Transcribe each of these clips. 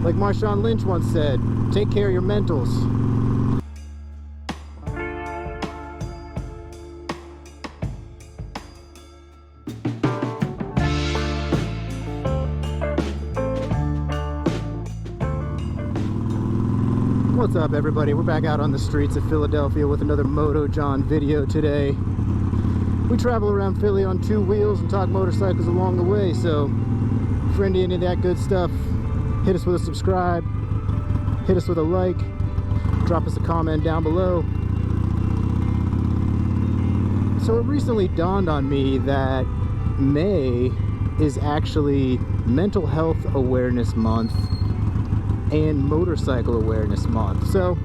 Like Marshawn Lynch once said, take care of your mentals. What's up, everybody? We're back out on the streets of Philadelphia with another Moto John video today. We travel around Philly on two wheels and talk motorcycles along the way, so if you're into any of that good stuff, hit us with a subscribe, hit us with a like, drop us a comment down below. So it recently dawned on me that May is actually Mental Health Awareness Month and Motorcycle Awareness Month. So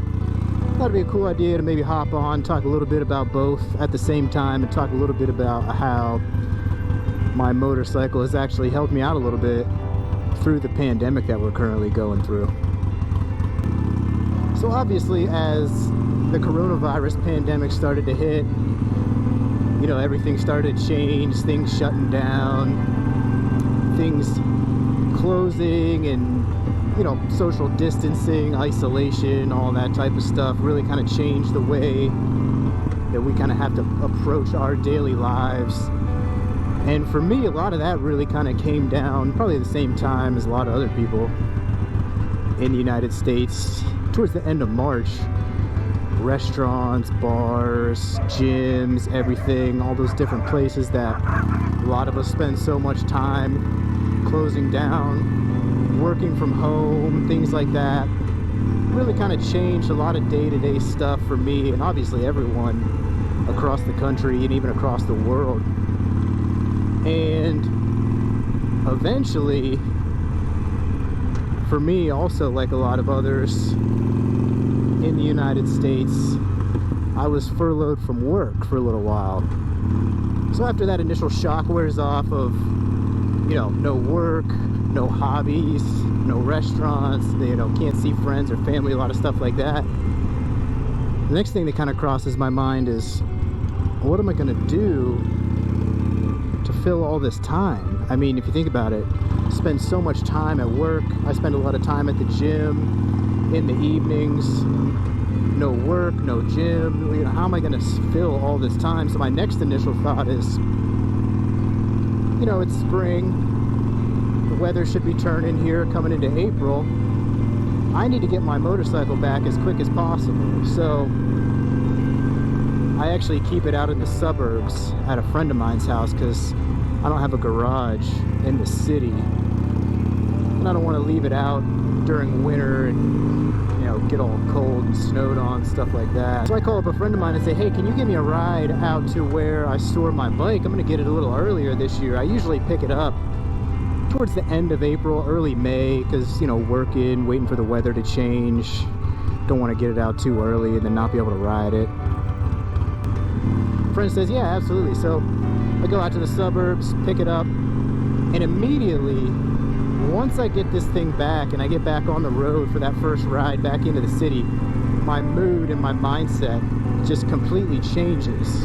thought it'd be a cool idea to maybe hop on, talk a little bit about both at the same time, and talk a little bit about how my motorcycle has actually helped me out a little bit through the pandemic that we're currently going through. So obviously, as the coronavirus pandemic started to hit, you know, everything started to change, things shutting down, things closing, and you know, social distancing, isolation, all that type of stuff really kind of changed the way that we kind of have to approach our daily lives. And for me, a lot of that really kind of came down probably at the same time as a lot of other people in the United States towards the end of March. Restaurants, bars, gyms, everything, all those different places that a lot of us spend so much time closing down, working from home, things like that, really kind of changed a lot of day-to-day stuff for me and obviously everyone across the country and even across the world. And eventually, for me also, like a lot of others in the United States, I was furloughed from work for a little while. So after that initial shock wears off of, you know, no work, no hobbies, no restaurants, you know, can't see friends or family, a lot of stuff like that. The next thing that kind of crosses my mind is, what am I going to do to fill all this time? I mean, if you think about it, I spend so much time at work. I spend a lot of time at the gym in the evenings. No work, no gym. You know, how am I going to fill all this time? So my next initial thought is, you know, it's spring. The weather should be turning here coming into April. I need to get my motorcycle back as quick as possible. So I actually keep it out in the suburbs at a friend of mine's house because I don't have a garage in the city. And I don't want to leave it out during winter and, you know, get all cold and snowed on, stuff like that. So I call up a friend of mine and say, hey, can you give me a ride out to where I store my bike? I'm going to get it a little earlier this year. I usually pick it up towards the end of April, early May, because, you know, working, waiting for the weather to change. Don't want to get it out too early and then not be able to ride it. Friend says, yeah, absolutely. So I go out to the suburbs, pick it up, and immediately, once I get this thing back and I get back on the road for that first ride back into the city, my mood and my mindset just completely changes.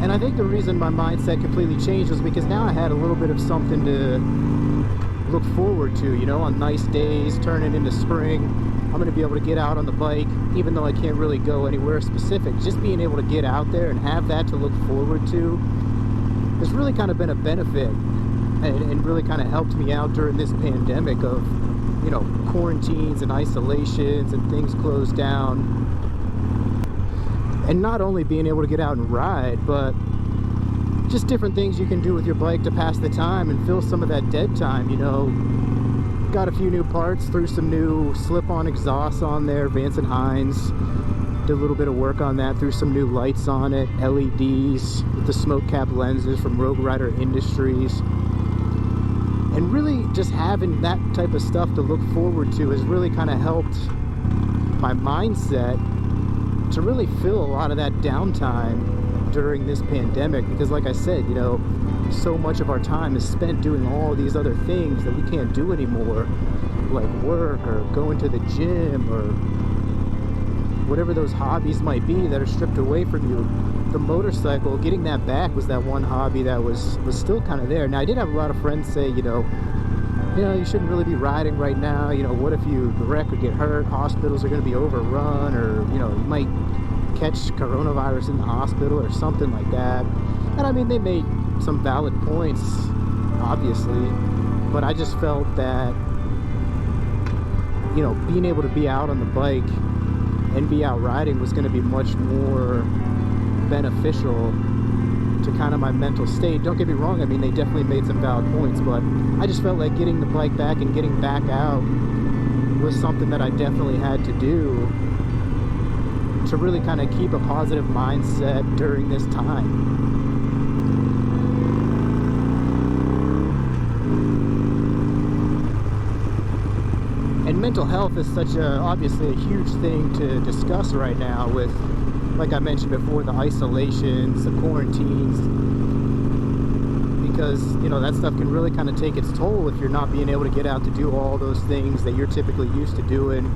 And I think the reason my mindset completely changed was because now I had a little bit of something to look forward to, you know, on nice days, turning into spring. I'm going to be able to get out on the bike, even though I can't really go anywhere specific. Just being able to get out there and have that to look forward to has really kind of been a benefit and really kind of helped me out during this pandemic of, you know, quarantines and isolations and things closed down. And not only being able to get out and ride, but just different things you can do with your bike to pass the time and fill some of that dead time, you know. Got a few new parts, threw some new slip-on exhausts on there, Vance & Hines. Did a little bit of work on that, threw some new lights on it, LEDs with the smoke cap lenses from Rogue Rider Industries. And really just having that type of stuff to look forward to has really kind of helped my mindset to really fill a lot of that downtime during this pandemic, because like I said, you know, so much of our time is spent doing all these other things that we can't do anymore, like work or going to the gym or whatever those hobbies might be that are stripped away from you. The motorcycle, getting that back was that one hobby that was still kind of there. Now, I did have a lot of friends say, you know, you know, you shouldn't really be riding right now. You know, what if you wreck or get hurt? Hospitals are going to be overrun, or, you know, you might catch coronavirus in the hospital or something like that. And I mean, they made some valid points, obviously, but I just felt that, you know, being able to be out on the bike and be out riding was going to be much more beneficial to kind of my mental state. Don't get me wrong, I mean, they definitely made some valid points, but I just felt like getting the bike back and getting back out was something that I definitely had to do to really kind of keep a positive mindset during this time. And mental health is such a, obviously a huge thing to discuss right now with, like I mentioned before, the isolations, the quarantines, because, you know, that stuff can really kind of take its toll if you're not being able to get out to do all those things that you're typically used to doing.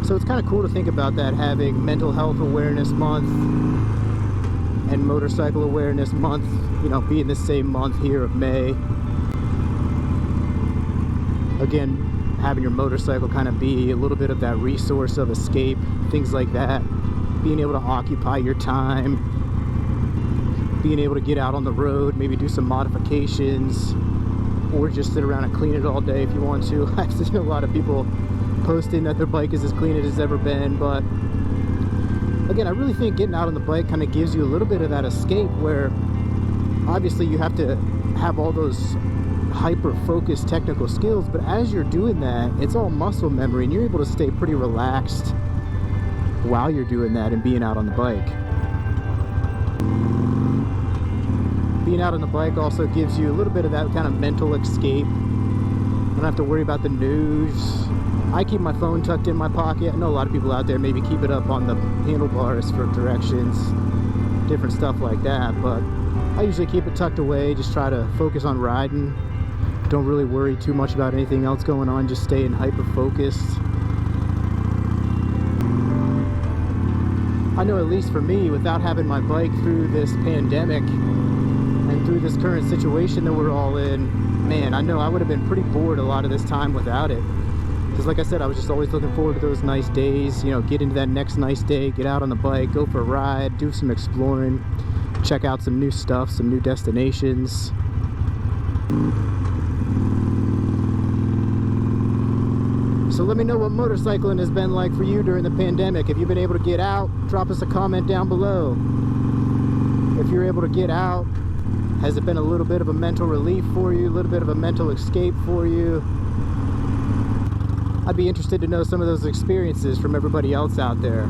So it's kind of cool to think about that, having Mental Health Awareness Month and Motorcycle Awareness Month, you know, being the same month here of May. Again, having your motorcycle kind of be a little bit of that resource of escape, things like that. Being able to occupy your time, being able to get out on the road, maybe do some modifications, or just sit around and clean it all day if you want to. I've seen a lot of people posting that their bike is as clean as it's ever been, but again, I really think getting out on the bike kind of gives you a little bit of that escape, where obviously you have to have all those hyper-focused technical skills, but as you're doing that, it's all muscle memory, and you're able to stay pretty relaxed while you're doing that and being out on the bike. Being out on the bike also gives you a little bit of that kind of mental escape. You don't have to worry about the news. I keep my phone tucked in my pocket. I know a lot of people out there maybe keep it up on the handlebars for directions, different stuff like that, but I usually keep it tucked away, just try to focus on riding. Don't really worry too much about anything else going on, just staying hyper-focused. I know, at least for me, without having my bike through this pandemic and through this current situation that we're all in, man, I know I would have been pretty bored a lot of this time without it. Because like I said, I was just always looking forward to those nice days, you know, get into that next nice day, get out on the bike, go for a ride, do some exploring, check out some new stuff, some new destinations. So let me know what motorcycling has been like for you during the pandemic. If you've been able to get out, drop us a comment down below. If you're able to get out, has it been a little bit of a mental relief for you, a little bit of a mental escape for you? I'd be interested to know some of those experiences from everybody else out there.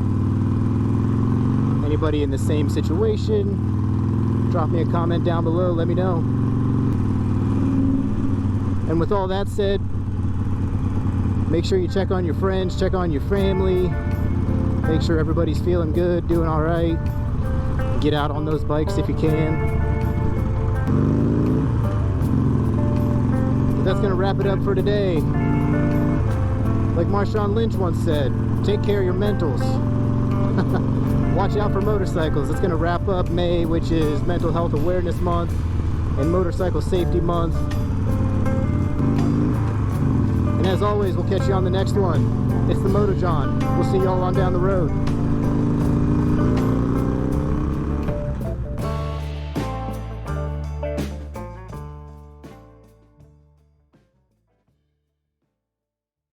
Anybody in the same situation, drop me a comment down below, let me know. And with all that said, make sure you check on your friends, check on your family, make sure everybody's feeling good, doing all right. Get out on those bikes if you can. But that's gonna wrap it up for today. Like Marshawn Lynch once said, take care of your mentals. Watch out for motorcycles. It's gonna wrap up May, which is Mental Health Awareness Month and Motorcycle Safety Month. And as always, we'll catch you on the next one. It's the Motor John. We'll see y'all on down the road.